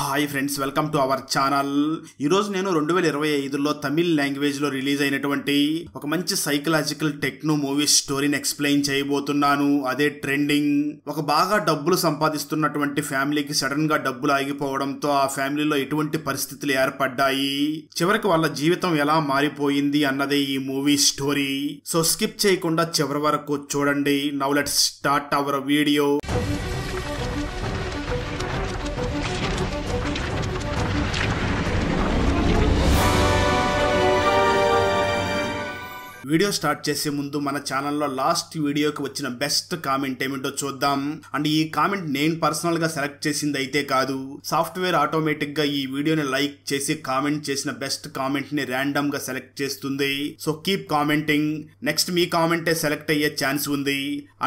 Hi friends, welcome to our channel. ఈరోజు నేను 2025లో తమిళ్ లాంగ్వేజ్లో రిలీజ్ అయినటువంటి ఒక మంచి సైకలాజికల్ టెక్నో మూవీ స్టోరీని ఎక్స్ప్లెయిన్ చేయబోతున్నాను. అదే ట్రెండింగ్. ఒక బాగా డబ్బులు సంపాదిస్తున్నటువంటి ఫ్యామిలీకి సడన్ గా డబ్బులు ఆగిపోవడంతో ఆ ఫ్యామిలీలో ఎటువంటి పరిస్థితులు ఏర్పడ్డాయి, చివరికి వాళ్ళ జీవితం ఎలా మారిపోయింది అన్నదే ఈ మూవీ స్టోరీ. సో స్కిప్ చేయకుండా చివరి వరకు చూడండి. Now let's start our video. Video start చేసే ముందు మన ఛానల్లో లాస్ట్ వీడియోకి వచ్చిన బెస్ట్ కామెంట్ ఏమిటో చూద్దాం. అండ్ ఈ కామెంట్ నేను పర్సనల్ గా సెలెక్ట్ చేసింది అయితే కాదు, సాఫ్ట్వేర్ ఆటోమేటిక్ గా ఈ వీడియోని లైక్ చేసి కామెంట్ చేసిన బెస్ట్ కామెంట్ ని ర్యాండమ్ గా సెలెక్ట్ చేస్తుంది. So keep commenting. నెక్స్ట్ మీ కామెంటే సెలెక్ట్ అయ్యే ఛాన్స్ ఉంది.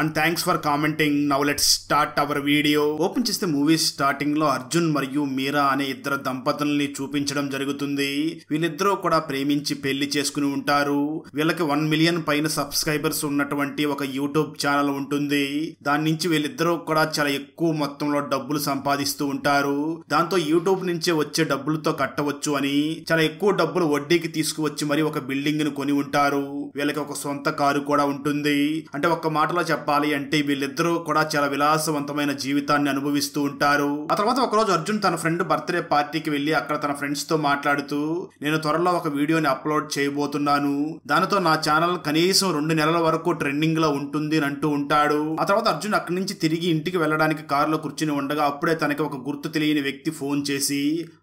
And thanks for commenting. Now let's start our video. Open చేస్తే మూవీ స్టార్టింగ్ లో అర్జున్ మరియు మీరా అనే ఇద్దరు దంపతుల్ని చూపించడం జరుగుతుంది. వీళ్ళిద్దరూ కూడా ప్రేమించి పెళ్లి చేసుకుని ఉంటారు. వీళ్ళకి 1 మిలియన్ పైన సబ్స్క్రైబర్స్ ఉన్నటువంటి ఒక యూట్యూబ్ ఛానల్ ఉంటుంది. దాని నుంచి వీళ్ళిద్దరూ కూడా చాలా ఎక్కువ మొత్తంలో డబ్బులు సంపాదిస్తూ ఉంటారు. దాంతో యూట్యూబ్ నుంచే వచ్చే డబ్బులతో కట్టవచ్చు అని చాలా ఎక్కువ డబ్బులు వడ్డీకి తీసుకువచ్చి మరి ఒక బిల్డింగ్ ను కొని ఉంటారు. వీళ్ళకి ఒక సొంత కారు కూడా ఉంటుంది. అంటే ఒక్క మాటలో చెప్పాలి అంటే వీళ్ళిద్దరూ కూడా చాలా విలాసవంతమైన జీవితాన్ని అనుభవిస్తూ ఉంటారు. ఆ తర్వాత ఒకరోజు అర్జున్ తన ఫ్రెండ్ బర్త్డే పార్టీకి వెళ్లి అక్కడ తన ఫ్రెండ్స్ తో మాట్లాడుతూ, నేను త్వరలో ఒక వీడియోని అప్లోడ్ చేయబోతున్నాను, దానితో నా ఛానల్ కనీసం 2 నెలల వరకు ట్రెండింగ్ లో ఉంటుంది అని అంటూ ఉంటాడు. ఆ తర్వాత అర్జున్ అక్కడి నుంచి తిరిగి ఇంటికి వెళ్ళడానికి కారులో కూర్చుని ఉండగా అప్పుడే తనకి ఒక గుర్తు తెలియని వ్యక్తి ఫోన్ చేసి,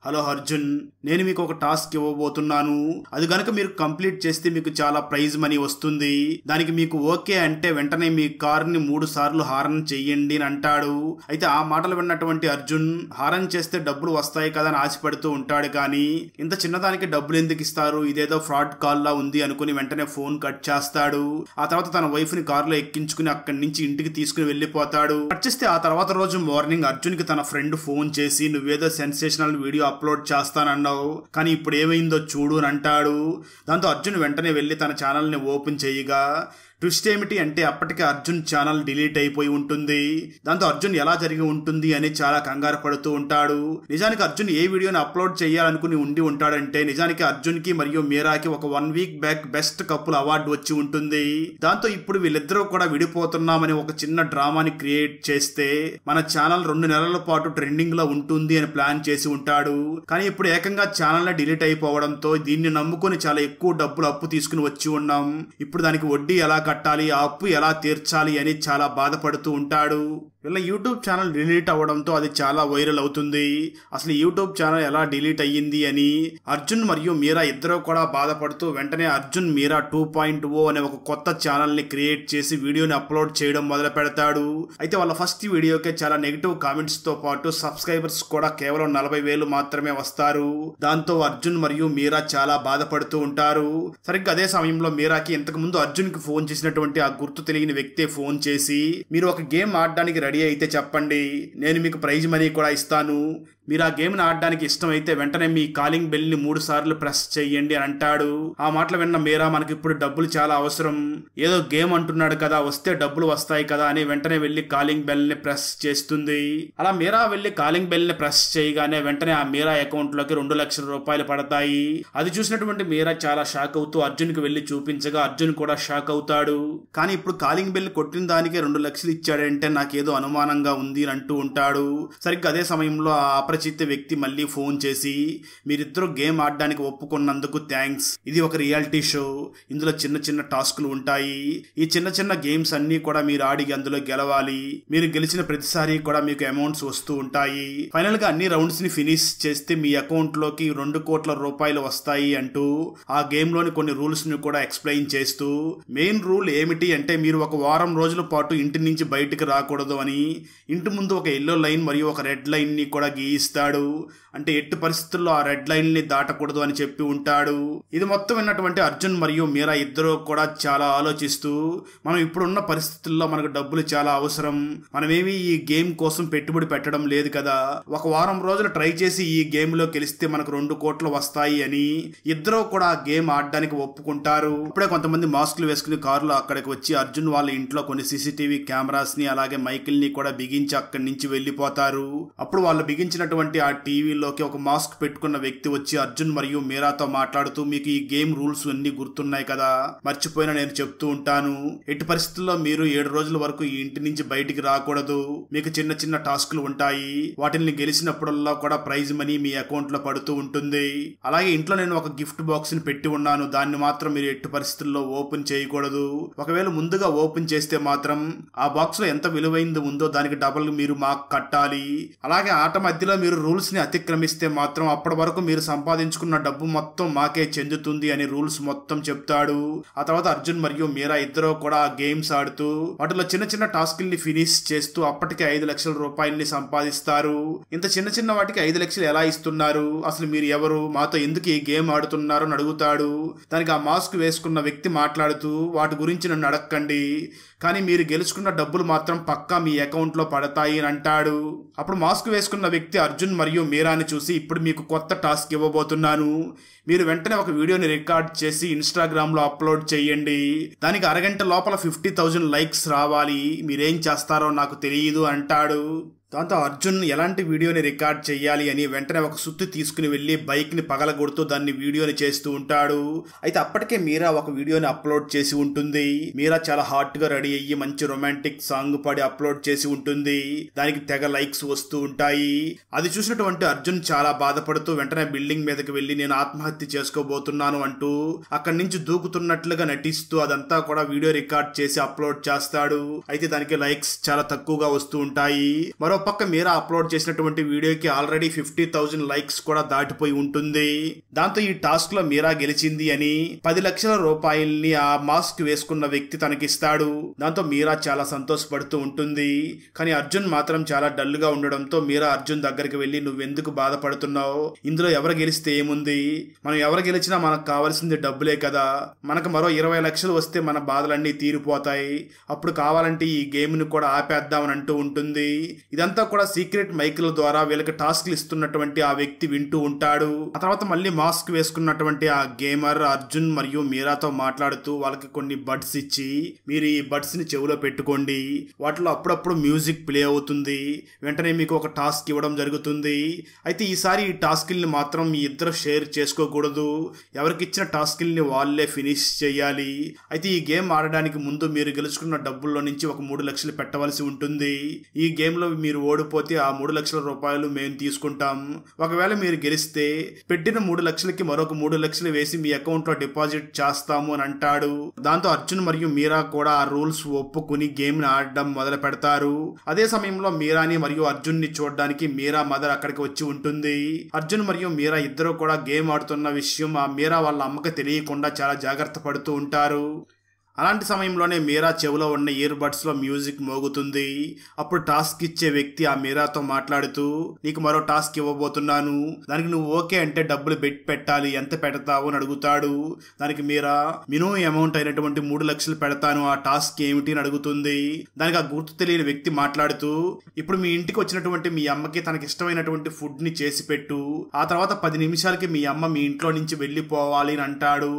హలో అర్జున్, నేను మీకు ఒక టాస్క్ ఇవ్వబోతున్నాను, అది గనక మీరు కంప్లీట్ చేస్తే మీకు చాలా ప్రైజ్ మనీ వస్తుంది, దానికి మీకు ఓకే అంటే వెంటనే మీ కారుని 3 సార్లు హారన్ చెయ్యండి అని అంటాడు. అయితే ఆ మాటలు విన్నటువంటి అర్జున్ హారన్ చేస్తే డబ్బులు వస్తాయి కదా అని ఆశపడుతూ ఉంటాడు. కానీ ఇంత చిన్నదానికి డబ్బులు ఎందుకు ఇస్తారు, ఇదేదో ఫ్రాడ్ కాల్ లా ఉంది అనుకుని వెంటనే ఫోన్ కట్ చేస్తాడు. ఆ తర్వాత తన వైఫ్ ని కారులో ఎక్కించుకుని అక్కడి నుంచి ఇంటికి తీసుకుని వెళ్లిపోతాడు. కట్ చేస్తే ఆ తర్వాత రోజు మార్నింగ్ అర్జున్ కి తన ఫ్రెండ్ ఫోన్ చేసి, నువ్వేదో సెన్సేషనల్ వీడియో అప్లోడ్ చేస్తానన్నావు, కానీ ఇప్పుడు ఏమైందో చూడు అని అంటాడు. దాంతో అర్జున్ వెంటనే వెళ్లి తన ఛానల్ ని ఓపెన్ చేయగా ట్విస్ట్ ఏమిటి అంటే అప్పటికే అర్జున్ ఛానల్ డిలీట్ అయిపోయి ఉంటుంది. దాంతో అర్జున్ ఎలా జరిగి ఉంటుంది అని చాలా కంగారు పడుతూ ఉంటాడు. నిజానికి అర్జున్ ఏ వీడియోని అప్లోడ్ చేయాలనుకుని ఉండి ఉంటాడంటే నిజానికి అర్జున్ కి మరియు మీరాకి ఒక 1 week back best couple award వచ్చి ఉంటుంది. దాంతో ఇప్పుడు వీళ్ళిద్దరూ కూడా విడిపోతున్నామని ఒక చిన్న డ్రామాని క్రియేట్ చేస్తే మన ఛానల్ 2 నెలల పాటు ట్రెండింగ్ లో ఉంటుంది అని ప్లాన్ చేసి ఉంటాడు. కానీ ఇప్పుడు ఏకంగా ఛానల్ డిలీట్ అయిపోవడంతో దీన్ని నమ్ముకొని చాలా ఎక్కువ డబ్బులు అప్పు తీసుకుని వచ్చి ఉన్నాం. ఇప్పుడు దానికి వడ్డీ ఎలా కట్టాలి, ఆ అప్పు ఎలా తీర్చాలి అని చాలా బాధపడుతూ ఉంటాడు. వీళ్ళ యూట్యూబ్ ఛానల్ డిలీట్ అవ్వడంతో అది చాలా వైరల్ అవుతుంది. అసలు యూట్యూబ్ ఛానల్ ఎలా డిలీట్ అయ్యింది అని అర్జున్ మరియు మీరా ఇద్దరు కూడా బాధపడుతూ వెంటనే అర్జున్ మీరా 2.0 అనే ఒక కొత్త ఛానల్ ని క్రియేట్ చేసి వీడియోని అప్లోడ్ చేయడం మొదలు పెడతాడు. అయితే వాళ్ళ ఫస్ట్ వీడియోకే చాలా నెగిటివ్ కామెంట్స్ తో పాటు సబ్స్క్రైబర్స్ కూడా కేవలం 40,000 మాత్రమే వస్తారు. దాంతో అర్జున్ మరియు మీరా చాలా బాధపడుతూ ఉంటారు. సరిగ్గా అదే సమయంలో మీరాకి ఇంతకు ముందు అర్జున్ కి ఫోన్ చేసినటువంటి ఆ గుర్తు తెలియని వ్యక్తే ఫోన్ చేసి, మీరు ఒక గేమ్ ఆడడానికి రెడీ అయితే చెప్పండి, నేను మీకు ప్రైజ్ మనీ కూడా ఇస్తాను, మీరు ఆ గేమ్ ని ఆడడానికి ఇష్టమైతే వెంటనే మీ కాలింగ్ బెల్ ని 3 సార్లు ప్రెస్ చెయ్యండి అని అంటాడు. ఆ మాటలు విన్న మీరా, మనకి ఇప్పుడు డబ్బులు చాలా అవసరం, ఏదో గేమ్ అంటున్నాడు కదా, వస్తే డబ్బులు వస్తాయి కదా అని వెంటనే వెళ్లి కాలింగ్ బెల్ ని ప్రెస్ చేస్తుంది. అలా మీరా వెళ్లి కాలింగ్ బెల్ ని ప్రెస్ చేయగానే వెంటనే ఆ మీరా అకౌంట్ లోకి 2 లక్షల రూపాయలు పడతాయి. అది చూసినటువంటి మీరా చాలా షాక్ అవుతూ అర్జున్ కి వెళ్లి చూపించగా అర్జున్ కూడా షాక్ అవుతాడు. కానీ ఇప్పుడు కాలింగ్ బెల్ కొట్టిన దానికే 2 లక్షలు ఇచ్చాడంటే నాకేదో అనుమానంగా ఉంది అని అంటూ ఉంటాడు. సరిగ్గా అదే సమయంలో ఆ అపరిచిత వ్యక్తి మళ్ళీ ఫోన్ చేసి, మీరిద్దరూ గేమ్ ఆడడానికి ఒప్పుకున్నందుకు థ్యాంక్స్, ఇది ఒక రియాలిటీ షో, ఇందులో చిన్న చిన్న టాస్కులు ఉంటాయి, ఈ చిన్న చిన్న గేమ్స్ అన్ని కూడా మీరు ఆడి అందులో గెలవాలి, మీరు గెలిచిన ప్రతిసారి కూడా మీకు అమౌంట్స్ వస్తూ ఉంటాయి, ఫైనల్ గా అన్ని రౌండ్స్ ని ఫినిష్ చేస్తే మీ అకౌంట్ లోకి 2 కోట్ల రూపాయలు వస్తాయి అంటూ ఆ గేమ్ లోని కొన్ని రూల్స్ ని కూడా ఎక్స్ప్లెయిన్ చేస్తూ, మెయిన్ రూల్ ఏమిటి అంటే మీరు ఒక వారం రోజుల పాటు ఇంటి నుంచి బయటికి రాకూడదు అని, ఇంటి ముందు ఒక ఎల్లో లైన్ మరియు ఒక రెడ్ లైన్ ని కూడా గీయిస్తాడు. అంటే ఎట్టి పరిస్థితుల్లో ఆ రెడ్ లైన్ ని దాటకూడదు అని చెప్పి ఉంటాడు. ఇది మొత్తం విన్నటువంటి అర్జున్ మరియు మీరా ఇద్దరు కూడా చాలా ఆలోచిస్తూ, మనం ఇప్పుడున్న పరిస్థితుల్లో మనకు డబ్బులు చాలా అవసరం, మనమేమి ఈ గేమ్ కోసం పెట్టుబడి పెట్టడం లేదు కదా, ఒక వారం రోజులు ట్రై చేసి ఈ గేమ్ లో గెలిస్తే మనకు 2 కోట్లు వస్తాయి అని ఇద్దరు కూడా ఆ గేమ్ ఆడడానికి ఒప్పుకుంటారు. ఇప్పుడే కొంతమంది మాస్కులు వేసుకుని కారులో అక్కడికి వచ్చి అర్జున్ వాళ్ళ ఇంట్లో కొన్ని సీసీటీవీ కెమెరాస్ ని అలాగే మైకిల్ ని కూడా బిగించి అక్కడి నుంచి వెళ్లిపోతారు. అప్పుడు వాళ్ళు బిగించిన వచ్చినటువంటి ఆ టీవీలోకి ఒక మాస్క్ పెట్టుకున్న వ్యక్తి వచ్చి అర్జున్ మరియు మీరాతో మాట్లాడుతూ, మీకు ఈ గేమ్ రూల్స్ అన్ని గుర్తున్నాయి కదా, మర్చిపోయినా నేను చెప్తూ ఉంటాను. ఎట్టి పరిస్థితుల్లో మీరు 7 రోజుల వరకు ఈ ఇంటి నుంచి బయటికి రాకూడదు. మీకు చిన్న చిన్న టాస్క్లు ఉంటాయి. వాటిని గెలిచినప్పుడల్లా కూడా ప్రైజ్ మనీ మీ అకౌంట్ లో పడుతూ ఉంటుంది. అలాగే ఇంట్లో నేను ఒక గిఫ్ట్ బాక్స్ ని పెట్టి ఉన్నాను. దాన్ని మాత్రం మీరు ఎట్టి పరిస్థితుల్లో ఓపెన్ చేయకూడదు. ఒకవేళ ముందుగా ఓపెన్ చేస్తే మాత్రం ఆ బాక్స్ లో ఎంత విలువైంది ఉందో దానికి డబుల్ మీరు మాకు కట్టాలి. అలాగే ఆట మధ్యలో మీరు రూల్స్ ని అతిక్రమిస్తే మాత్రం అప్పటి వరకు మీరు సంపాదించుకున్న డబ్బు మొత్తం మాకే చెందుతుంది అని రూల్స్ మొత్తం చెప్తాడు. ఆ తర్వాత అర్జున్ మరియు మీరా ఇద్దరు కూడా గేమ్స్ ఆడుతూ వాటిలో చిన్న చిన్న టాస్క్ల్ని ఫినిష్ చేస్తూ అప్పటికే 5 లక్షల రూపాయల్ని సంపాదిస్తారు. ఇంత చిన్న చిన్న వాటికి 5 లక్షలు ఎలా ఇస్తున్నారు, అసలు మీరు ఎవరు, మాతో ఎందుకు ఈ గేమ్ ఆడుతున్నారు అని అడుగుతాడు. దానికి ఆ మాస్క్ వేసుకున్న వ్యక్తి మాట్లాడుతూ, వాటి గురించి నన్ను అడగండి, కానీ మీరు గెలుచుకున్న డబ్బులు మాత్రం పక్కా మీ అకౌంట్ లో పడతాయి అని అంటాడు. అప్పుడు మాస్క్ వేసుకున్న వ్యక్తి అర్జున్ మరియు మీరాని చూసి, ఇప్పుడు మీకు కొత్త టాస్క్ ఇవ్వబోతున్నాను. మీరు వెంటనే ఒక వీడియోని రికార్డ్ చేసి ఇన్స్టాగ్రామ్ లో అప్లోడ్ చేయండి. దానికి అరగంట లోపల 50,000 లైక్స్ రావాలి. మీరేం చేస్తారో నాకు తెలియదు అంటాడు. దాంతో అర్జున్ ఎలాంటి వీడియోని రికార్డ్ చేయాలి అని వెంటనే ఒక సుత్తి తీసుకుని వెళ్లి బైక్ ని పగలగొడుతూ దాన్ని వీడియోని చేస్తూ ఉంటాడు. అయితే అప్పటికే మీరా ఒక వీడియోని అప్లోడ్ చేసి ఉంటుంది. మీరా చాలా హాట్ గా రెడీ అయ్యి మంచి రొమాంటిక్ సాంగ్ పాడి అప్లోడ్ చేసి ఉంటుంది. దానికి తెగ లైక్స్ వస్తూ ఉంటాయి. అది చూసినటువంటి అర్జున్ చాలా బాధపడుతూ వెంటనే బిల్డింగ్ మీదకి వెళ్లి నేను ఆత్మహత్య చేసుకోబోతున్నాను అంటూ అక్కడి నుంచి దూకుతున్నట్లుగా నటిస్తూ అదంతా కూడా వీడియో రికార్డ్ చేసి అప్లోడ్ చేస్తాడు. అయితే దానికి లైక్స్ చాలా తక్కువగా వస్తూ ఉంటాయి. మరో పక్క మీరా అప్లోడ్ చేసినటువంటి వీడియోకి ఆల్రెడీ 50,000 లైక్స్ కూడా దాటిపోయి ఉంటుంది. దాంతో ఈ టాస్క్ లో మీరా గెలిచింది అని 10 లక్షల రూపాయల్ని ఆ మాస్క్ వేసుకున్న వ్యక్తి తనకిస్తాడు. దాంతో మీరా చాలా సంతోషపడుతూ ఉంటుంది. కానీ అర్జున్ మాత్రం చాలా డల్ గా ఉండడంతో మీరా అర్జున్ దగ్గరికి వెళ్లి, నువ్వెందుకు బాధపడుతున్నావు, ఇందులో ఎవరు గెలిస్తే ఏముంది, మనం ఎవరు గెలిచినా మనకు కావాల్సింది డబ్బులే కదా, మనకు మరో 20 లక్షలు వస్తే మన బాధలన్నీ తీరిపోతాయి, అప్పుడు కావాలంటే ఈ గేమ్ ని కూడా ఆపేద్దామని అంటూ ఉంటుంది. ఇదంతా కూడా సీక్రెట్ మైకుల ద్వారా వీళ్ళకి టాస్క్లు ఇస్తున్నటువంటి ఆ వ్యక్తి వింటూ ఉంటాడు. ఆ తర్వాత మళ్ళీ మాస్క్ వేసుకున్నటువంటి ఆ గేమర్ అర్జున్ మరియు మీరాతో మాట్లాడుతూ వాళ్ళకి కొన్ని బడ్స్ ఇచ్చి, మీరు ఈ బడ్స్ ని చెవిలో పెట్టుకోండి, వాటిలో అప్పుడప్పుడు మ్యూజిక్ ప్లే అవుతుంది, వెంటనే మీకు ఒక టాస్క్ ఇవ్వడం జరుగుతుంది. అయితే ఈసారి ఈ టాస్క్ల్ని మాత్రం మీ ఇద్దరు షేర్ చేసుకోకూడదు, ఎవరికి ఇచ్చిన టాస్క్ల్ని వాళ్ళే ఫినిష్ చేయాలి. అయితే ఈ గేమ్ ఆడడానికి ముందు మీరు గెలుచుకున్న డబ్బుల్లో నుంచి ఒక 3 లక్షలు పెట్టవలసి ఉంటుంది. ఈ గేమ్ లో మీరు ఓడిపోతే ఆ 3 లక్షల రూపాయలు మేము తీసుకుంటాం. ఒకవేళ మీరు గెలిస్తే పెట్టిన 3 లక్షలకి మరొక 3 లక్షలు వేసి మీ అకౌంట్ లో డిపాజిట్ చేస్తాము అని అంటాడు. దాంతో అర్జున్ మరియు మీరా కూడా ఆ రూల్స్ ఒప్పుకుని గేమ్ ని ఆడడం మొదలు పెడతారు. అదే సమయంలో మీరాని మరియు అర్జున్ ని చూడడానికి మీరా మదర్ అక్కడికి వచ్చి ఉంటుంది. అర్జున్ మరియు మీరా ఇద్దరు కూడా గేమ్ ఆడుతున్న విషయం ఆ మీరా వాళ్ళ అమ్మకి తెలియకుండా చాలా జాగ్రత్త పడుతూ ఉంటారు. అలాంటి సమయంలోనే మీరా చెవిలో ఉన్న ఇయర్ బడ్స్ లో మ్యూజిక్ మోగుతుంది. అప్పుడు టాస్క్ ఇచ్చే వ్యక్తి ఆ మీరాతో మాట్లాడుతూ, నీకు మరో టాస్క్ ఇవ్వబోతున్నాను, దానికి నువ్వు ఓకే అంటే డబ్బులు పెట్టాలి, ఎంత పెడతావు అని అడుగుతాడు. దానికి మీరా మినిమం అమౌంట్ అయినటువంటి 3 లక్షలు పెడతాను, ఆ టాస్క్ ఏమిటి అని అడుగుతుంది. దానికి ఆ గుర్తు తెలియని వ్యక్తి మాట్లాడుతూ, ఇప్పుడు మీ ఇంటికి వచ్చినటువంటి మీ అమ్మకి తనకి ఇష్టమైనటువంటి ఫుడ్ ని చేసి పెట్టు, ఆ తర్వాత 10 నిమిషాలకి మీ అమ్మ మీ ఇంట్లో నుంచి వెళ్లిపోవాలి అని అంటాడు.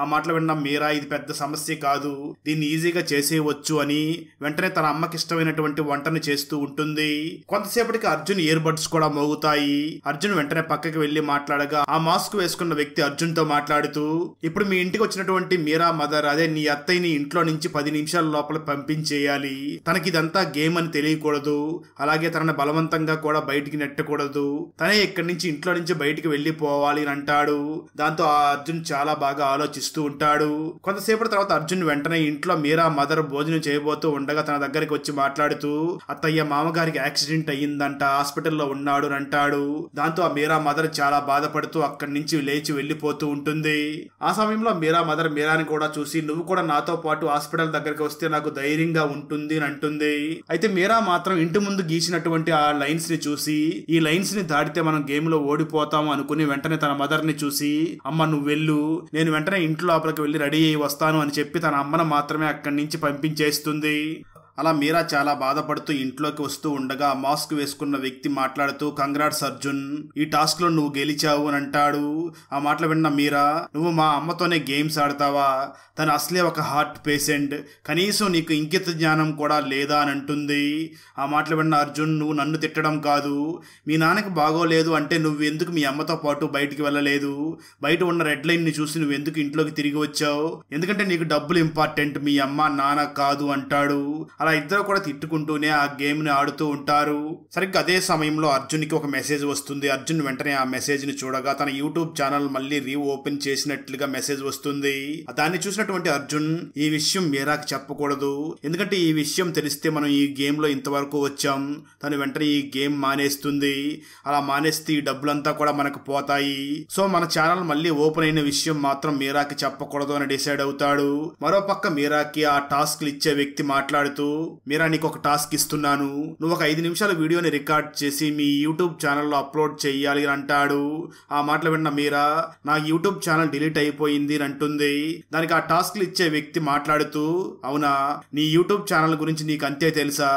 ఆ మాటలు విన్న మీరా ఇది పెద్ద సమస్య కాదు, దీన్ని ఈజీగా చేసేయవచ్చు అని వెంటనే తన అమ్మకి ఇష్టమైనటువంటి వంటను చేస్తూ ఉంటుంది. కొంతసేపటికి అర్జున్ ఇయర్ బడ్స్ కూడా మోగుతాయి. అర్జున్ వెంటనే పక్కకి వెళ్లి మాట్లాడగా ఆ మాస్క్ వేసుకున్న వ్యక్తి అర్జున్ తో మాట్లాడుతూ, ఇప్పుడు మీ ఇంటికి వచ్చినటువంటి మీరా మదర్, అదే నీ అత్తయ్యని ఇంట్లో నుంచి 10 నిమిషాల లోపల పంపించేయాలి, తనకి ఇదంతా గేమ్ అని తెలియకూడదు, అలాగే తనని బలవంతంగా కూడా బయటికి నెట్టకూడదు, తనే ఇక్కడి నుంచి ఇంట్లో నుంచి బయటికి వెళ్లిపోవాలి అని అంటాడు. దాంతో ఆ అర్జున్ చాలా బాగా ఆలోచిస్తూ ఉంటాడు. కొంతసేపటి తర్వాత అర్జున్ వెంటనే ఇంట్లో మీరా మదర్ భోజనం చేయబోతూ ఉండగా తన దగ్గరికి వచ్చి మాట్లాడుతూ, అత్తయ్య మామగారికి యాక్సిడెంట్ అయ్యిందంట, హాస్పిటల్లో ఉన్నాడు అని అంటాడు. దాంతో ఆ మీరా మదర్ చాలా బాధపడుతూ అక్కడి నుంచి లేచి వెళ్లిపోతూ ఉంటుంది. ఆ సమయంలో మీరా మదర్ మీరాని కూడా చూసి, నువ్వు కూడా నాతో పాటు హాస్పిటల్ దగ్గరికి వస్తే నాకు ధైర్యంగా ఉంటుంది అని అంటుంది. అయితే మీరా మాత్రం ఇంటి ముందు గీసినటువంటి ఆ లైన్స్ ని చూసి, ఈ లైన్స్ ని దాటితే మనం గేమ్ లో ఓడిపోతాము అనుకుని వెంటనే తన మదర్ ని చూసి, అమ్మ నువ్వు వెళ్ళు, నేను వెంటనే ఇంట్లో లోపలికి వెళ్లి రెడీ అయ్యి వస్తాను అని చెప్పి తన అమ్మను మాత్రమే అక్కడి నుంచి పంపించేస్తుంది. అలా మీరా చాలా బాధపడుతూ ఇంట్లోకి వస్తూ ఉండగా మాస్క్ వేసుకున్న వ్యక్తి మాట్లాడుతూ కంగ్రాట్స్ అర్జున్, ఈ టాస్క్ లో నువ్వు గెలిచావు అని అంటాడు. ఆ మాటలు విన్న మీరా, నువ్వు మా అమ్మతోనే గేమ్స్ ఆడతావా, తను అసలే ఒక హార్ట్ పేషెంట్, కనీసం నీకు ఇంకిత జ్ఞానం కూడా లేదా అని అంటుంది. ఆ మాటలు విన్న అర్జున్, నువ్వు నన్ను తిట్టడం కాదు, మీ నాన్నకి బాగోలేదు అంటే నువ్వు ఎందుకు మీ అమ్మతో పాటు బయటికి వెళ్ళలేదు, బయట ఉన్న రెడ్ లైన్ ని చూసి నువ్వు ఎందుకు ఇంట్లోకి తిరిగి వచ్చావు, ఎందుకంటే నీకు డబ్బులు ఇంపార్టెంట్, మీ అమ్మ నాన్న కాదు అంటాడు. అలా ఇద్దరు కూడా తిట్టుకుంటూనే ఆ గేమ్ ని ఆడుతూ ఉంటారు. సరిగ్గా అదే సమయంలో అర్జున్ కి ఒక మెసేజ్ వస్తుంది. అర్జున్ వెంటనే ఆ మెసేజ్ ని చూడగా తన యూట్యూబ్ ఛానల్ మళ్ళీ రీఓపెన్ చేసినట్లుగా మెసేజ్ వస్తుంది. దాన్ని చూసినటువంటి అర్జున్, ఈ విషయం మీరాకి చెప్పకూడదు, ఎందుకంటే ఈ విషయం తెలిస్తే మనం ఈ గేమ్ లో ఇంతవరకు వచ్చాం, తను వెంటనే ఈ గేమ్ మానేస్తుంది, అలా మానేస్తే ఈ డబ్బులంతా కూడా మనకు పోతాయి, సో మన ఛానల్ మళ్ళీ ఓపెన్ అయిన విషయం మాత్రం మీరాకి చెప్పకూడదు అని డిసైడ్ అవుతాడు. మరోపక్క మీరాకి ఆ టాస్క్లు ఇచ్చే వ్యక్తి మాట్లాడుతూ, మీరా నీకు ఒక టాస్క్ ఇస్తున్నాను, నువ్వు ఒక 5 నిమిషాల వీడియోని రికార్డ్ చేసి మీ యూట్యూబ్ ఛానల్లో అప్లోడ్ చేయాలి అని అంటాడు. ఆ మాటలు విన్న మీరా, నా యూట్యూబ్ ఛానల్ డిలీట్ అయిపోయింది అని అంటుంది. దానికి ఆ టాస్క్లు ఇచ్చే వ్యక్తి మాట్లాడుతూ, అవునా, నీ యూట్యూబ్ ఛానల్ గురించి నీకు అంతే తెలుసా,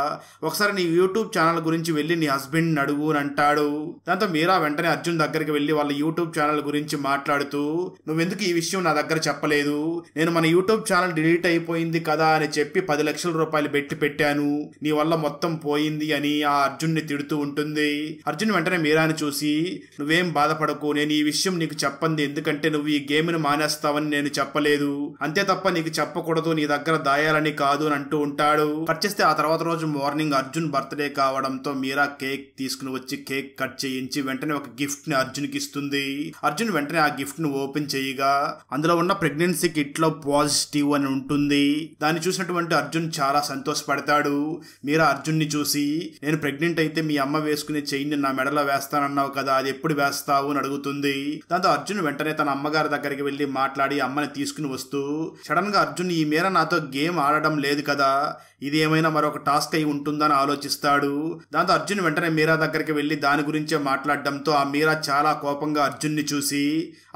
ఒకసారి నీ యూట్యూబ్ ఛానల్ గురించి వెళ్ళి నీ హస్బెండ్ అడుగు అని అంటాడు. దాంతో మీరా వెంటనే అర్జున్ దగ్గరికి వెళ్ళి వాళ్ళ యూట్యూబ్ ఛానల్ గురించి మాట్లాడుతూ, నువ్వెందుకు ఈ విషయం నా దగ్గర చెప్పలేదు, నేను మన యూట్యూబ్ ఛానల్ డిలీట్ అయిపోయింది కదా అని చెప్పి 10 లక్షల రూపాయలు బెట్టి పెట్టాను, నీ వల్ల మొత్తం పోయింది అని ఆ అర్జున్ ని తిడుతూ ఉంటుంది. అర్జున్ వెంటనే మీరాని చూసి, నువ్వేం బాధపడకు, నేను ఈ విషయం నీకు చెప్పంది ఎందుకంటే నువ్వు ఈ గేమ్ ని మానేస్తావని నేను చెప్పలేదు, అంతే తప్ప నీకు చెప్పకూడదు, నీ దగ్గర దాయాలని కాదు అని అంటూ ఉంటాడు. కట్ చేస్తే ఆ తర్వాత రోజు మార్నింగ్ అర్జున్ బర్త్డే కావడంతో మీరా కేక్ తీసుకుని వచ్చి కేక్ కట్ చేయించి వెంటనే ఒక గిఫ్ట్ ని అర్జున్ కి ఇస్తుంది. అర్జున్ వెంటనే ఆ గిఫ్ట్ ను ఓపెన్ చేయగా అందులో ఉన్న ప్రెగ్నెన్సీ కిట్ లో పాజిటివ్ అని ఉంటుంది. దాన్ని చూసినటువంటి అర్జున్ చాలా సంతోషపడతాడు. మీరా అర్జున్ ని చూసి, నేను ప్రెగ్నెంట్ అయితే మీ అమ్మ వేసుకునే చైన్ నా మెడలో వేస్తానన్నావు కదా, అది ఎప్పుడు వేస్తావు అని అడుగుతుంది. దాంతో అర్జున్ వెంటనే తన అమ్మగారి దగ్గరికి వెళ్లి మాట్లాడి అమ్మని తీసుకుని వస్తూ, సడన్ గా అర్జున్, ఈ మీరా నాతో గేమ్ ఆడడం లేదు కదా, ఇది ఏమైనా మరొక టాస్క్ అయి ఉంటుందని ఆలోచిస్తాడు. దాంతో అర్జున్ వెంటనే మీరా దగ్గరికి వెళ్లి దాని గురించే మాట్లాడడంతో ఆ మీరా చాలా కోపంగా అర్జున్ ని చూసి,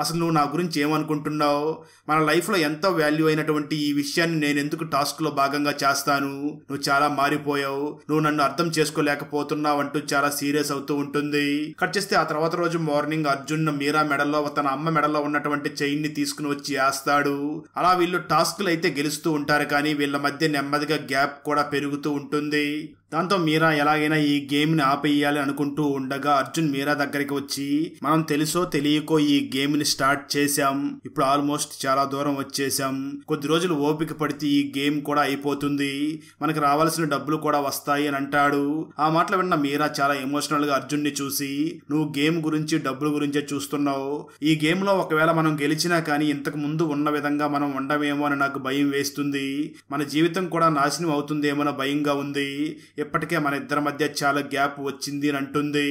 అసలు నువ్వు నా గురించి ఏమనుకుంటున్నావు, మన లైఫ్ లో ఎంతో వాల్యూ అయినటువంటి ఈ విషయాన్ని నేను ఎందుకు టాస్క్ లో భాగంగా చేస్తాను, నువ్వు చాలా మారిపోయావు, నువ్వు నన్ను అర్థం చేసుకోలేకపోతున్నావు అంటూ చాలా సీరియస్ అవుతూ ఉంటుంది. కట్ చేస్తే ఆ తర్వాత రోజు మార్నింగ్ అర్జున్ మీరా మెడలో తన అమ్మ మెడలో ఉన్నటువంటి చైన్ ని తీసుకుని వచ్చి వేస్తాడు. అలా వీళ్ళు టాస్క్లు అయితే గెలుస్తూ ఉంటారు, కానీ వీళ్ళ మధ్య నెమ్మదిగా గ్యాప్ కూడా పెరుగుతూ ఉంటుంది. దాంతో మీరా ఎలాగైనా ఈ గేమ్ ని ఆపేయాలి అనుకుంటూ ఉండగా అర్జున్ మీరా దగ్గరికి వచ్చి, మనం తెలుసో తెలియకో ఈ గేమ్ ని స్టార్ట్ చేశాం, ఇప్పుడు ఆల్మోస్ట్ చాలా దూరం వచ్చేసాం, కొద్ది రోజులు ఓపిక పడితే ఈ గేమ్ కూడా అయిపోతుంది, మనకి రావాల్సిన డబ్బులు కూడా వస్తాయి అని అంటాడు. ఆ మాటలు విన్న మీరా చాలా ఎమోషనల్ గా అర్జున్ ని చూసి, నువ్వు గేమ్ గురించి డబ్బుల గురించే చూస్తున్నావు, ఈ గేమ్ లో ఒకవేళ మనం గెలిచినా కానీ ఇంతకు ముందు ఉన్న విధంగా మనం ఉండమేమో అని నాకు భయం వేస్తుంది, మన జీవితం కూడా నాశనం అవుతుందేమో భయంగా ఉంది, ఇప్పటికే మన ఇద్దరి మధ్య చాలా గ్యాప్ వచ్చింది అని అంటుంది.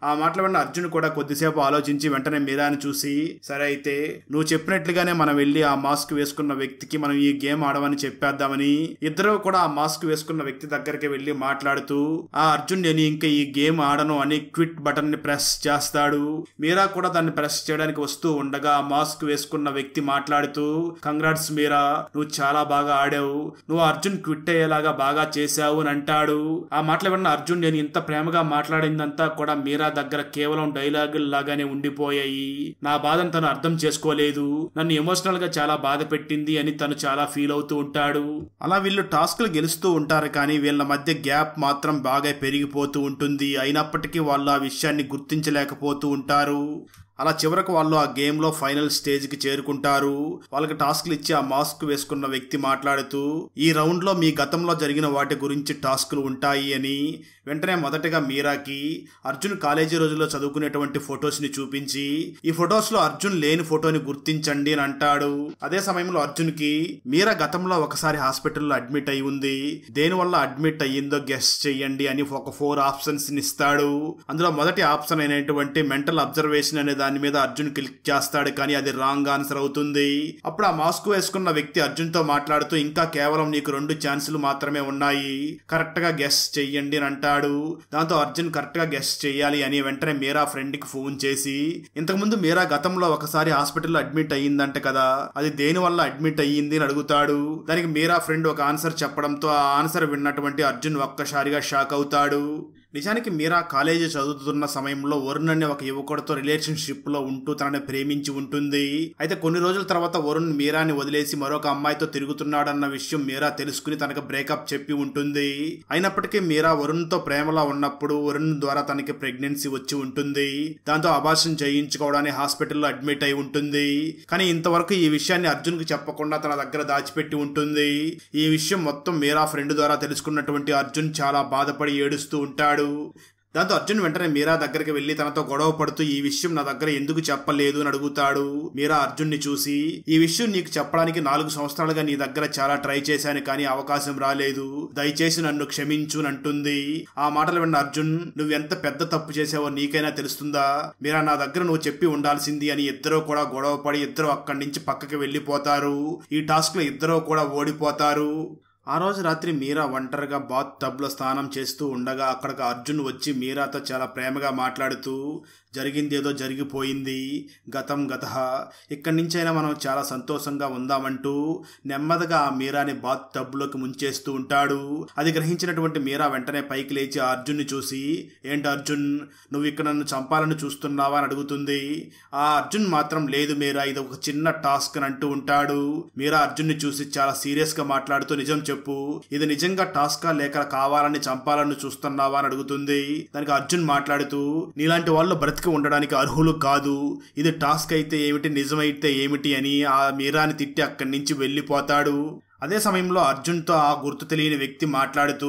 ఆ మాటలు విన్న అర్జున్ కూడా కొద్దిసేపు ఆలోచించి వెంటనే మీరాని చూసి, సరే అయితే నువ్వు చెప్పినట్లుగానే మనం వెళ్ళి ఆ మాస్క్ వేసుకున్న వ్యక్తికి మనం ఈ గేమ్ ఆడమని చెప్పేద్దామని ఇద్దరు కూడా ఆ మాస్క్ వేసుకున్న వ్యక్తి దగ్గరికి వెళ్లి మాట్లాడుతూ, ఆ అర్జున్ నేను ఇంకా ఈ గేమ్ ఆడను అని క్విట్ బటన్ ని ప్రెస్ చేస్తాడు. మీరా కూడా దాన్ని ప్రెస్ చేయడానికి వస్తూ ఉండగా ఆ మాస్క్ వేసుకున్న వ్యక్తి మాట్లాడుతూ, కంగ్రాట్స్ మీరా, నువ్వు చాలా బాగా ఆడావు, నువ్వు అర్జున్ క్విట్ అయ్యేలాగా బాగా చేశావు అని అంటాడు. ఆ మాటలు విన్న అర్జున్, నేను ఇంత ప్రేమగా మాట్లాడిందంతా కూడా మీరా దగ్గర కేవలం డైలాగులు లాగానే ఉండిపోయాయి, నా బాధను తను అర్థం చేసుకోలేదు, నన్ను ఎమోషనల్ గా చాలా బాధ పెట్టింది అని తను చాలా ఫీల్ అవుతూ ఉంటాడు. అలా వీళ్ళు టాస్క్లు గెలుస్తూ ఉంటారు, కానీ వీళ్ళ మధ్య గ్యాప్ మాత్రం బాగా పెరిగిపోతూ ఉంటుంది. అయినప్పటికీ వాళ్ళు ఆ విషయాన్ని గుర్తించలేకపోతూ ఉంటారు. అలా చివరకు వాళ్ళు ఆ గేమ్ లో ఫైనల్ స్టేజ్ కి చేరుకుంటారు. వాళ్ళకి టాస్క్లు ఇచ్చి ఆ మాస్క్ వేసుకున్న వ్యక్తి మాట్లాడుతూ, ఈ రౌండ్ లో మీ గతంలో జరిగిన వాటి గురించి టాస్క్లు ఉంటాయి అని వెంటనే మొదటగా మీరాకి అర్జున్ కాలేజీ రోజుల్లో చదువుకునేటువంటి ఫొటోస్ ని చూపించి, ఈ ఫొటోస్ లో అర్జున్ లేని ఫోటోని గుర్తించండి అని అంటాడు. అదే సమయంలో అర్జున్ కి మీరా గతంలో ఒకసారి హాస్పిటల్లో అడ్మిట్ అయి ఉంది, దేని వల్ల అడ్మిట్ అయ్యిందో గెస్ చెయ్యండి అని ఒక 4 ఆప్షన్స్ ఇస్తాడు. అందులో మొదటి ఆప్షన్ అయినటువంటి మెంటల్ అబ్జర్వేషన్ అనే దాని మీద అర్జున్ క్లిక్ చేస్తాడు, కానీ అది రాంగ్ ఆన్సర్ అవుతుంది. అప్పుడు ఆ మాస్క్ వేసుకున్న వ్యక్తి అర్జున్ తో మాట్లాడుతూ ఇంకా కేవలం నీకు 2 ఛాన్సులు మాత్రమే ఉన్నాయి, కరెక్ట్ గా గెస్ చెయ్యండి అని అంటాడు. దాంతో అర్జున్ కరెక్ట్ గా గెస్ చెయ్యాలి అని వెంటనే మీరా ఫ్రెండ్ కి ఫోన్ చేసి, ఇంతకుముందు మీరా గతంలో ఒకసారి హాస్పిటల్లో అడ్మిట్ అయ్యిందంట కదా, అది దేని వల్ల అడ్మిట్ అయ్యింది అని అడుగుతాడు. దానికి మీరా ఫ్రెండ్ ఒక ఆన్సర్ చెప్పడంతో ఆ ఆన్సర్ విన్నటువంటి అర్జున్ ఒక్కసారిగా షాక్ అవుతాడు. నిజానికి మీరా కాలేజీ చదువుతున్న సమయంలో వరుణ్ అనే ఒక యువకుడితో రిలేషన్షిప్ లో ఉంటూ తనని ప్రేమించి ఉంటుంది. అయితే కొన్ని రోజుల తర్వాత వరుణ్ మీరాని వదిలేసి మరొక అమ్మాయితో తిరుగుతున్నాడన్న విషయం మీరా తెలుసుకుని తనకు బ్రేకప్ చెప్పి ఉంటుంది. అయినప్పటికీ మీరా వరుణ్ తో ప్రేమలో ఉన్నప్పుడు వరుణ్ ద్వారా తనకి ప్రెగ్నెన్సీ వచ్చి ఉంటుంది. దాంతో అబార్షన్ చేయించుకోవడానికి హాస్పిటల్లో అడ్మిట్ అయి ఉంటుంది. కానీ ఇంతవరకు ఈ విషయాన్ని అర్జున్ కి చెప్పకుండా తన దగ్గర దాచిపెట్టి ఉంటుంది. ఈ విషయం మొత్తం మీరా ఫ్రెండ్ ద్వారా తెలుసుకున్నటువంటి అర్జున్ చాలా బాధపడి ఏడుస్తూ ఉంటాడు. దాంతో అర్జున్ వెంటనే మీరా దగ్గరికి వెళ్లి తనతో గొడవ పడుతూ ఈ విషయం నా దగ్గర ఎందుకు చెప్పలేదు అని అడుగుతాడు. మీరా అర్జున్ ని చూసి, ఈ విషయం నీకు చెప్పడానికి 4 సంవత్సరాలుగా నీ దగ్గర చాలా ట్రై చేశాను, కానీ అవకాశం రాలేదు, దయచేసి నన్ను క్షమించు అని అంటుంది. ఆ మాటలు విన్న అర్జున్, నువ్వెంత పెద్ద తప్పు చేసావో నీకైనా తెలుస్తుందా, మీరా నా దగ్గర నువ్వు చెప్పి ఉండాల్సింది అని ఇద్దరూ కూడా గొడవ పడి ఇద్దరు అక్కడి నుంచి పక్కకి వెళ్లిపోతారు. ఈ టాస్క్ లో ఇద్దరూ కూడా ఓడిపోతారు. ఆ రోజు రాత్రి మీరా ఒంటరిగా బాత్ టబ్ లో స్నానం చేస్తూ ఉండగా అక్కడికి అర్జున్ వచ్చి మీరాతో చాలా ప్రేమగా మాట్లాడుతూ, జరిగింది ఏదో జరిగిపోయింది, గతం గతః, ఇక్కడి నుంచైనా మనం చాలా సంతోషంగా ఉందామంటూ నెమ్మదిగా ఆ మీరాని బాత్ టబ్ లోకి ముంచేస్తూ ఉంటాడు. అది గ్రహించినటువంటి మీరా వెంటనే పైకి లేచి ఆ అర్జున్ ని చూసి, ఏంటి అర్జున్, నువ్వు ఇక్కడ నన్ను చంపాలని చూస్తున్నావా అని అడుగుతుంది. ఆ అర్జున్ మాత్రం, లేదు మీరా, ఇది ఒక చిన్న టాస్క్ అని అంటూ ఉంటాడు. మీరా అర్జున్ ని చూసి చాలా సీరియస్ గా మాట్లాడుతూ, నిజం చెప్పు, ఇది నిజంగా టాస్కా లేక కావాలని చంపాలని చూస్తున్నావా అని అడుగుతుంది. దానికి అర్జున్ మాట్లాడుతూ, నీలాంటి వాళ్ళు బ్రతికి ఉండడానికి అర్హులు కాదు, ఇది టాస్క్ అయితే ఏమిటి, నిజమైతే ఏమిటి అని ఆ మీరాని తిట్టి అక్కడి నుంచి వెళ్లిపోతాడు. అదే సమయంలో అర్జున్తో ఆ గుర్తు తెలియని వ్యక్తి మాట్లాడుతూ,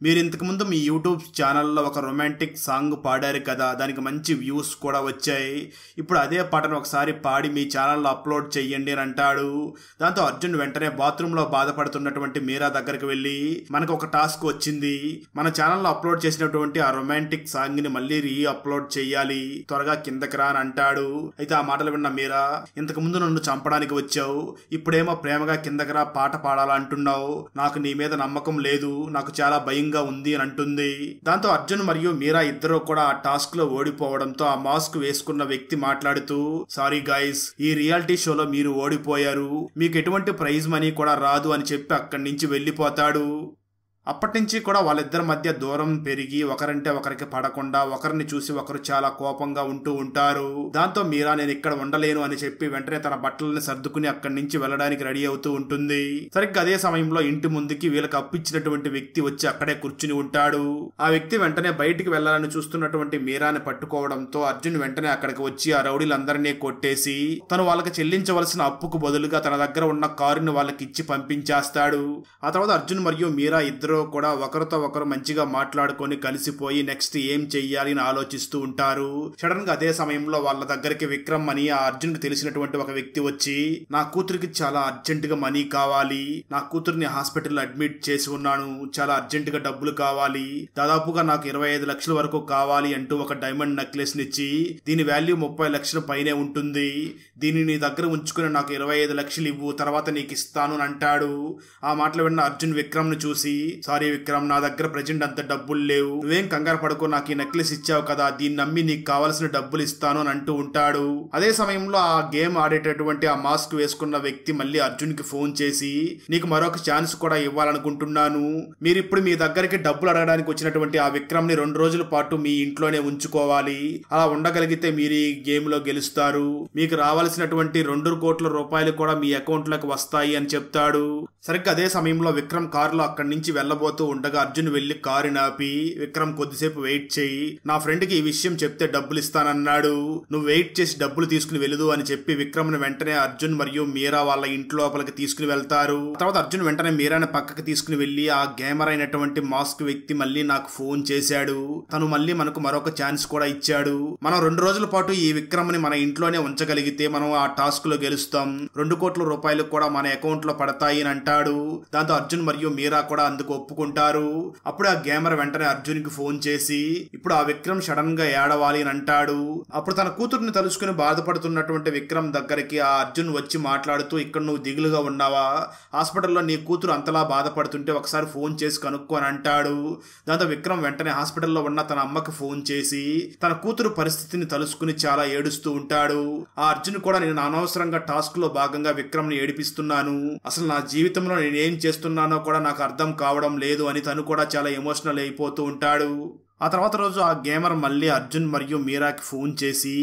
మీరు ఇంతకుముందు మీ యూట్యూబ్ ఛానల్లో ఒక రొమాంటిక్ సాంగ్ పాడారు కదా, దానికి మంచి వ్యూస్ కూడా వచ్చాయి, ఇప్పుడు అదే పాటను ఒకసారి పాడి మీ ఛానల్లో అప్లోడ్ చెయ్యండి అని అంటాడు. దాంతో అర్జున్ వెంటనే బాత్రూంలో బాధపడుతున్నటువంటి మీరా దగ్గరికి వెళ్ళి, మనకు ఒక టాస్క్ వచ్చింది, మన ఛానల్లో అప్లోడ్ చేసినటువంటి ఆ రొమాంటిక్ సాంగ్ ని మళ్ళీ రీ అప్లోడ్ చెయ్యాలి, త్వరగా కిందకి రా అని అంటాడు. అయితే ఆ మాటలు విన్న మీరా, ఇంతకు ముందు నన్ను చంపడానికి వచ్చావు, ఇప్పుడేమో ప్రేమగా కిందకి రా పాట పాడాలంటున్నావు, నాకు నీ మీద నమ్మకం లేదు, నాకు చాలా భయంగా ఉంది అని అంటుంది. దాంతో అర్జున్ మరియు మీరా ఇద్దరు కూడా ఆ టాస్క్ లో ఓడిపోవడంతో ఆ మాస్క్ వేసుకున్న వ్యక్తి మాట్లాడుతూ, సారీ గైస్, ఈ రియాలిటీ షోలో మీరు ఓడిపోయారు, మీకు ఎటువంటి ప్రైజ్ మనీ కూడా రాదు అని చెప్పి అక్కడి నుంచి వెళ్లిపోతాడు. అప్పటి నుంచి కూడా వాళ్ళిద్దరి మధ్య దూరం పెరిగి ఒకరంటే ఒకరికి పడకుండా ఒకరిని చూసి ఒకరు చాలా కోపంగా ఉంటూ ఉంటారు. దాంతో మీరా నేను ఇక్కడ ఉండలేను అని చెప్పి వెంటనే తన బట్టలని సర్దుకుని అక్కడి నుంచి వెళ్ళడానికి రెడీ అవుతూ ఉంటుంది. సరిగ్గా అదే సమయంలో ఇంటి ముందుకి వీళ్ళకి అప్పిచ్చినటువంటి వ్యక్తి వచ్చి అక్కడే కూర్చుని ఉంటాడు. ఆ వ్యక్తి వెంటనే బయటికి వెళ్లాలని చూస్తున్నటువంటి మీరాని పట్టుకోవడంతో అర్జున్ వెంటనే అక్కడికి వచ్చి ఆ రౌడీలందరినీ కొట్టేసి తను వాళ్ళకి చెల్లించవలసిన అప్పుకు బదులుగా తన దగ్గర ఉన్న కారుని వాళ్ళకి ఇచ్చి పంపించేస్తాడు. ఆ తర్వాత అర్జున్ మరియు మీరా ఇద్దరు కూడా ఒకరితో ఒకరు మంచిగా మాట్లాడుకొని కలిసిపోయి నెక్స్ట్ ఏం చెయ్యాలి అని ఆలోచిస్తూ ఉంటారు. సడన్ గా అదే సమయంలో వాళ్ళ దగ్గరికి విక్రమ్ అని ఆ అర్జున్ కి తెలిసినటువంటి ఒక వ్యక్తి వచ్చి, నా కూతురికి చాలా అర్జెంట్ గా మనీ కావాలి, నా కూతురిని హాస్పిటల్ అడ్మిట్ చేసి ఉన్నాను, చాలా అర్జెంట్ గా డబ్బులు కావాలి, దాదాపుగా నాకు 25 లక్షల వరకు కావాలి అంటూ ఒక డైమండ్ నెక్లెస్ నిచ్చి, దీని వాల్యూ 30 లక్షల పైనే ఉంటుంది, దీన్ని నీ దగ్గర ఉంచుకుని నాకు 25 లక్షలు ఇవ్వు, తర్వాత నీకు ఇస్తాను అని అంటాడు. ఆ మాటలు విన్న అర్జున్ విక్రమ్ ను చూసి, సారీ విక్రమ్, నా దగ్గర ప్రెజెంట్ అంత డబ్బులు లేవు, నువ్వేం కంగారు పడుకో, నాకు ఈ నెక్లెస్ ఇచ్చావు కదా, దీన్ని నమ్మి నీకు కావాల్సిన డబ్బులు ఇస్తాను అని అంటూ ఉంటాడు. అదే సమయంలో ఆ గేమ్ ఆడేటటువంటి ఆ మాస్క్ వేసుకున్న వ్యక్తి మళ్ళీ అర్జున్ కి ఫోన్ చేసి, నీకు మరొక ఛాన్స్ కూడా ఇవ్వాలనుకుంటున్నాను, మీరిప్పుడు మీ దగ్గరికి డబ్బులు అడగడానికి వచ్చినటువంటి ఆ విక్రమ్ ని 2 రోజుల పాటు మీ ఇంట్లోనే ఉంచుకోవాలి, అలా ఉండగలిగితే మీరు ఈ గేమ్ లో గెలుస్తారు, మీకు రావాల్సినటువంటి 2 కోట్ల రూపాయలు కూడా మీ అకౌంట్ లోకి వస్తాయి అని చెప్తాడు. సరిగ్గా అదే సమయంలో విక్రమ్ కారులో అక్కడి నుంచి వెళ్ళబోతూ ఉండగా అర్జున్ వెళ్లి కారు నాపి, విక్రమ్ కొద్దిసేపు వెయిట్ చేయి, నా ఫ్రెండ్ కి ఈ విషయం చెప్తే డబ్బులు ఇస్తానన్నాడు, నువ్వు వెయిట్ చేసి డబ్బులు తీసుకుని వెళ్ళు అని చెప్పి విక్రమ్ ను వెంటనే అర్జున్ మరియు మీరా వాళ్ళ ఇంటి లోపలికి తీసుకుని వెళ్తారు. తర్వాత అర్జున్ వెంటనే మీరాని పక్కకి తీసుకుని వెళ్లి, ఆ గేమర్ అయినటువంటి మాస్క్ వ్యక్తి మళ్ళీ నాకు ఫోన్ చేశాడు, తను మళ్ళీ మనకు మరొక ఛాన్స్ కూడా ఇచ్చాడు, మనం 2 రోజుల పాటు ఈ విక్రమ్ ని మన ఇంట్లోనే ఉంచగలిగితే మనం ఆ టాస్క్ లో గెలుస్తాం, 2 కోట్ల రూపాయలు కూడా మన అకౌంట్ లో పడతాయి అని అంటాడు. దాంతో అర్జున్ మరియు మీరా కూడా అందుకు ఒప్పుకుంటారు. అప్పుడు ఆ గేమర్ వెంటనే అర్జున్ కి ఫోన్ చేసి ఇప్పుడు ఆ విక్రమ్ సడన్ గా ఏడవాలి అని అంటాడు. అప్పుడు తన కూతుర్ని తలుచుకుని బాధపడుతున్నటువంటి విక్రమ్ దగ్గరికి ఆ అర్జున్ వచ్చి మాట్లాడుతూ ఇక్కడ నువ్వు దిగులుగా ఉన్నావా, హాస్పిటల్లో నీ కూతురు అంతలా బాధపడుతుంటే ఒకసారి ఫోన్ చేసి కనుక్కో అని అంటాడు. దాంతో విక్రమ్ వెంటనే హాస్పిటల్లో ఉన్న తన అమ్మకి ఫోన్ చేసి తన కూతురు పరిస్థితిని తలుచుకుని చాలా ఏడుస్తూ ఉంటాడు. ఆ అర్జున్ కూడా నేను అనవసరంగా టాస్క్ లో భాగంగా విక్రమ్ ని ఏడిపిస్తున్నాను, అసలు నా జీవితంలో నేనేం చేస్తున్నానో కూడా నాకు అర్థం కావడం లేదు అని తను కూడా చాలా ఎమోషనల్ అయిపోతూ ఉంటాడు. ఆ తర్వాత రోజు ఆ గేమర్ మళ్ళీ అర్జున్ మరియు మీరాకి ఫోన్ చేసి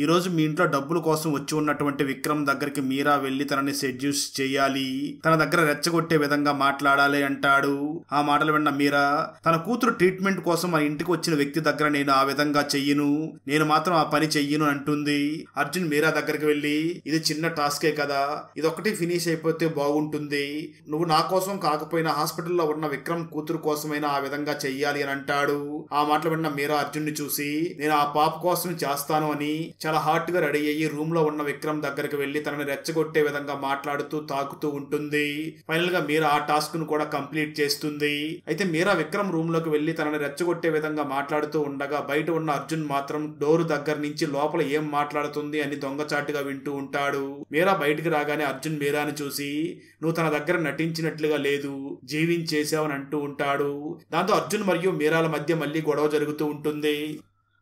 ఈరోజు మీ ఇంట్లో డబ్బుల కోసం వచ్చి ఉన్నటువంటి విక్రమ్ దగ్గరికి మీరా వెళ్లి తనని సెడ్యూస్ చేయాలి, తన దగ్గర రెచ్చగొట్టే విధంగా మాట్లాడాలి అంటాడు. ఆ మాటలు విన్న మీరా తన కూతురు ట్రీట్మెంట్ కోసం మన ఇంటికి వచ్చిన వ్యక్తి దగ్గర నేను ఆ విధంగా చెయ్యను, నేను మాత్రం ఆ పని చెయ్యను అంటుంది. అర్జున్ మీరా దగ్గరికి వెళ్లి ఇది చిన్న టాస్కే కదా, ఇదొక్కటి ఫినిష్ అయిపోతే బాగుంటుంది, నువ్వు నా కోసం కాకపోయినా హాస్పిటల్లో ఉన్న విక్రమ్ కూతురు కోసమైనా ఆ విధంగా చెయ్యాలి అని అంటాడు. ఆ మాటలు విన్న మీరా అర్జున్ ని చూసి నేను ఆ పాప కోసం చేస్తాను అని చాలా హాట్ గా రెడీ అయ్యి రూమ్ లో ఉన్న విక్రమ్ దగ్గరికి వెళ్లి తనని రెచ్చగొట్టే విధంగా మాట్లాడుతూ తాకుతూ ఉంటుంది. ఫైనల్ గా మీరా ఆ టాస్క్ ను కూడా కంప్లీట్ చేస్తుంది. అయితే మీరా విక్రమ్ రూమ్ లోకి వెళ్లి తనని రెచ్చగొట్టే విధంగా మాట్లాడుతూ ఉండగా బయట ఉన్న అర్జున్ మాత్రం డోరు దగ్గర నుంచి లోపల ఏం మాట్లాడుతుంది అని దొంగచాటుగా వింటూ ఉంటాడు. మీరా బయటికి రాగానే అర్జున్ మీరాని చూసి నువ్వు తన దగ్గర నటించినట్లుగా లేదు, జీవించేసావని అంటూ ఉంటాడు. దాంతో అర్జున్ మరియు మీరాల మధ్య మళ్ళీ గొడవ జరుగుతూ ఉంటుంది.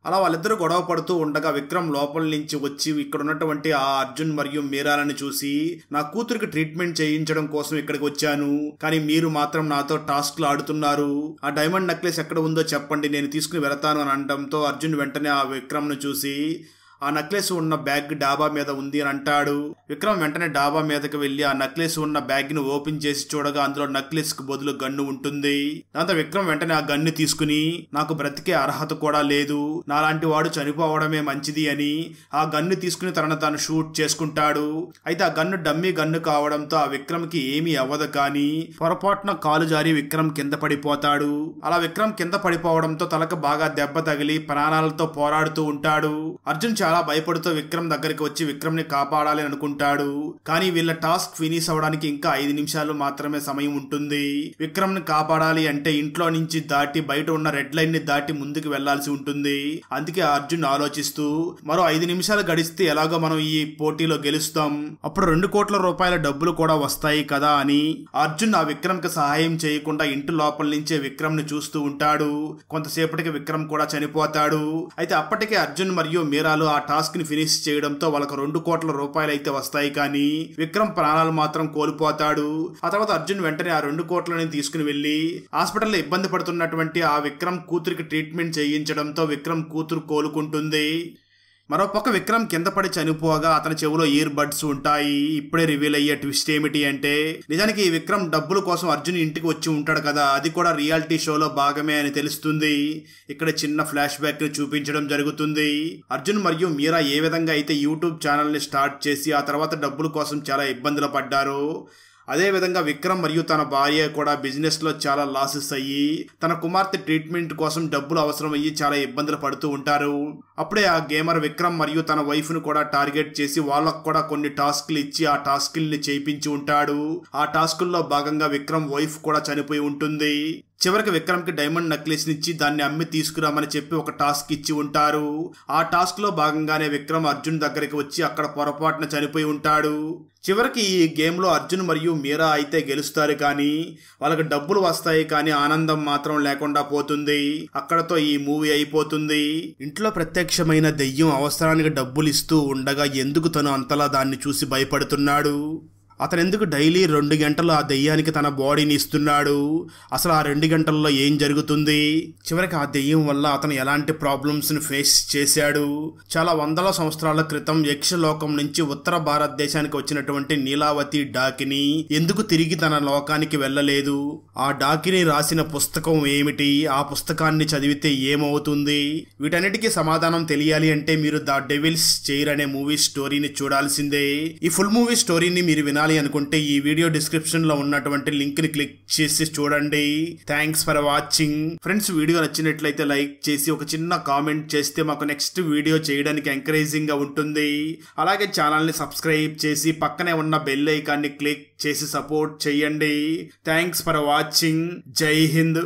అలా వాళ్ళిద్దరూ గొడవ పడుతూ ఉండగా విక్రమ్ లోపల నుంచి వచ్చి ఇక్కడ ఉన్నటువంటి ఆ అర్జున్ మరియు మీరాలని చూసి నా కూతురికి ట్రీట్మెంట్ చేయించడం కోసం ఇక్కడికి వచ్చాను, కానీ మీరు మాత్రం నాతో టాస్క్లు ఆడుతున్నారు, ఆ డైమండ్ నెక్లెస్ ఎక్కడ ఉందో చెప్పండి నేను తీసుకుని వెళతాను అని అనడంతో అర్జున్ వెంటనే ఆ విక్రమ్ ను చూసి ఆ నెక్లెస్ ఉన్న బ్యాగ్ డాబా మీద ఉంది అని అంటాడు. విక్రమ్ వెంటనే డాబా మీదకి వెళ్లి ఆ నెక్లెస్ ఉన్న బ్యాగ్ ని ఓపెన్ చేసి చూడగా అందులో నెక్లెస్ కు బదులు గన్ను ఉంటుంది. దాంతో విక్రమ్ వెంటనే ఆ గన్ను తీసుకుని నాకు బ్రతికే అర్హత కూడా లేదు, నాలాంటి వాడు చనిపోవడమే మంచిది అని ఆ గన్ను తీసుకుని తనను తాను షూట్ చేసుకుంటాడు. అయితే ఆ గన్ను డమ్మీ గన్ను కావడంతో ఆ విక్రమ్ కి ఏమీ అవ్వదు, కానీ పొరపాటున కాలు జారి విక్రమ్ కింద పడిపోతాడు. అలా విక్రమ్ కింద పడిపోవడంతో తలకు బాగా దెబ్బ తగిలి ప్రాణాలతో పోరాడుతూ ఉంటాడు. అర్జున్ చాలా భయపడుతూ విక్రమ్ దగ్గరికి వచ్చి విక్రమ్ ని కాపాడాలి అనుకుంటాడు, కానీ వీళ్ళ టాస్క్ ఫినిష్ అవడానికి ఇంకా 5 నిమిషాలు మాత్రమే సమయం ఉంటుంది. విక్రమ్ ని కాపాడాలి అంటే ఇంట్లో నుంచి దాటి బయట ఉన్న రెడ్ లైన్ ని దాటి ముందుకు వెళ్లాల్సి ఉంటుంది. అందుకే అర్జున్ ఆలోచిస్తూ మరో 5 నిమిషాలు గడిస్తే ఎలాగో మనం ఈ పోటీలో గెలుస్తాం, అప్పుడు 2 కోట్ల రూపాయల డబ్బులు కూడా వస్తాయి కదా అని అర్జున్ ఆ విక్రమ్ కి సహాయం చేయకుండా ఇంటి లోపల నుంచే విక్రమ్ ని చూస్తూ ఉంటాడు. కొంతసేపటికి విక్రమ్ కూడా చనిపోతాడు. అయితే అప్పటికే అర్జున్ మరియు మీరాలు ఆ టాస్క్ ని ఫినిష్ చేయడంతో వాళ్ళకు 2 కోట్ల రూపాయలు అయితే వస్తాయి, కానీ విక్రమ్ ప్రాణాలు మాత్రం కోల్పోతాడు. ఆ తర్వాత అర్జున్ వెంటనే ఆ 2 కోట్లని తీసుకుని వెళ్లి హాస్పిటల్లో ఇబ్బంది పడుతున్నటువంటి ఆ విక్రమ్ కూతురికి ట్రీట్మెంట్ చేయించడంతో విక్రమ్ కూతురు కోలుకుంటుంది. మరోపక్క విక్రమ్ కింద పడి చనిపోగా అతని చెవిలో ఇయర్ బడ్స్ ఉంటాయి. ఇప్పుడే రివీల్ అయ్యే ట్విస్ట్ ఏమిటి అంటే నిజానికి ఈ విక్రమ్ డబ్బుల కోసం అర్జున్ ఇంటికి వచ్చి ఉంటాడు కదా, అది కూడా రియాలిటీ షోలో భాగమే అని తెలుస్తుంది. ఇక్కడ చిన్న ఫ్లాష్ బ్యాక్ ని చూపించడం జరుగుతుంది. అర్జున్ మరియు మీరా ఏ విధంగా అయితే యూట్యూబ్ ఛానల్ ని స్టార్ట్ చేసి ఆ తర్వాత డబ్బుల కోసం చాలా ఇబ్బందులు పడ్డారో అదే విధంగా విక్రమ్ మరియు తన భార్య కూడా బిజినెస్ లో చాలా లాసెస్ అయ్యి తన కుమార్తె ట్రీట్మెంట్ కోసం డబ్బులు అవసరం అయ్యి చాలా ఇబ్బందులు పడుతూ ఉంటారు. అప్పుడే ఆ గేమర్ విక్రమ్ మరియు తన వైఫ్ ను కూడా టార్గెట్ చేసి వాళ్ళకు కూడా కొన్ని టాస్క్లు ఇచ్చి ఆ టాస్క్ల్ని చేయించి ఉంటాడు. ఆ టాస్కుల్లో భాగంగా విక్రమ్ వైఫ్ కూడా చనిపోయి ఉంటుంది. చివరికి విక్రమ్ కి డైమండ్ నెక్లెస్ ఇచ్చి దాన్ని అమ్మి తీసుకురామని చెప్పి ఒక టాస్క్ ఇచ్చి ఉంటారు. ఆ టాస్క్ లో భాగంగానే విక్రమ్ అర్జున్ దగ్గరికి వచ్చి అక్కడ పొరపాటున చనిపోయి ఉంటాడు. చివరికి ఈ గేమ్ లో అర్జున్ మరియు మీరా అయితే గెలుస్తారు, కానీ వాళ్ళకి డబ్బులు వస్తాయి, కానీ ఆనందం మాత్రం లేకుండా పోతుంది. అక్కడతో ఈ మూవీ అయిపోతుంది. ఇంట్లో ప్రత్యక్షమైన దెయ్యం అవసరానికి డబ్బులు ఇస్తూ ఉండగా ఎందుకు తను అంతలా దాన్ని చూసి భయపడుతున్నాడు? అతను ఎందుకు డైలీ 2 గంటలు ఆ దెయ్యానికి తన బాడీని ఇస్తున్నాడు? అసలు ఆ 2 గంటల్లో ఏం జరుగుతుంది? చివరికి ఆ దెయ్యం వల్ల అతను ఎలాంటి ప్రాబ్లమ్స్ ని ఫేస్ చేశాడు? చాలా వందల సంవత్సరాల క్రితం యక్షలోకం నుంచి ఉత్తర భారతదేశానికి వచ్చినటువంటి నీలావతి డాకిని ఎందుకు తిరిగి తన లోకానికి వెళ్ళలేదు? ఆ డాకిని రాసిన పుస్తకం ఏమిటి? ఆ పుస్తకాన్ని చదివితే ఏమవుతుంది? వీటన్నిటికీ సమాధానం తెలియాలి అంటే మీరు ద డెవిల్స్ చైర్ అనే మూవీ స్టోరీని చూడాల్సిందే. ఈ ఫుల్ మూవీ స్టోరీని మీరు వినాలి చూడాలి అనుకుంటే ఈ వీడియో డిస్క్రిప్షన్ లో ఉన్నటువంటి లింక్ ని క్లిక్ చేసి చూడండి. Thanks for watching. Friends, video నచ్చినట్లయితే లైక్ చేసి ఒక చిన్న కామెంట్ చేస్తే మాకు నెక్స్ట్ వీడియో చేయడానికి ఎంకరేజింగ్ గా ఉంటుంది. అలాగే ఛానల్ ని సబ్స్క్రైబ్ చేసి పక్కనే ఉన్న బెల్ ఐకాన్ ని క్లిక్ చేసి సపోర్ట్ చేయండి. Thanks for watching. జై హింద్.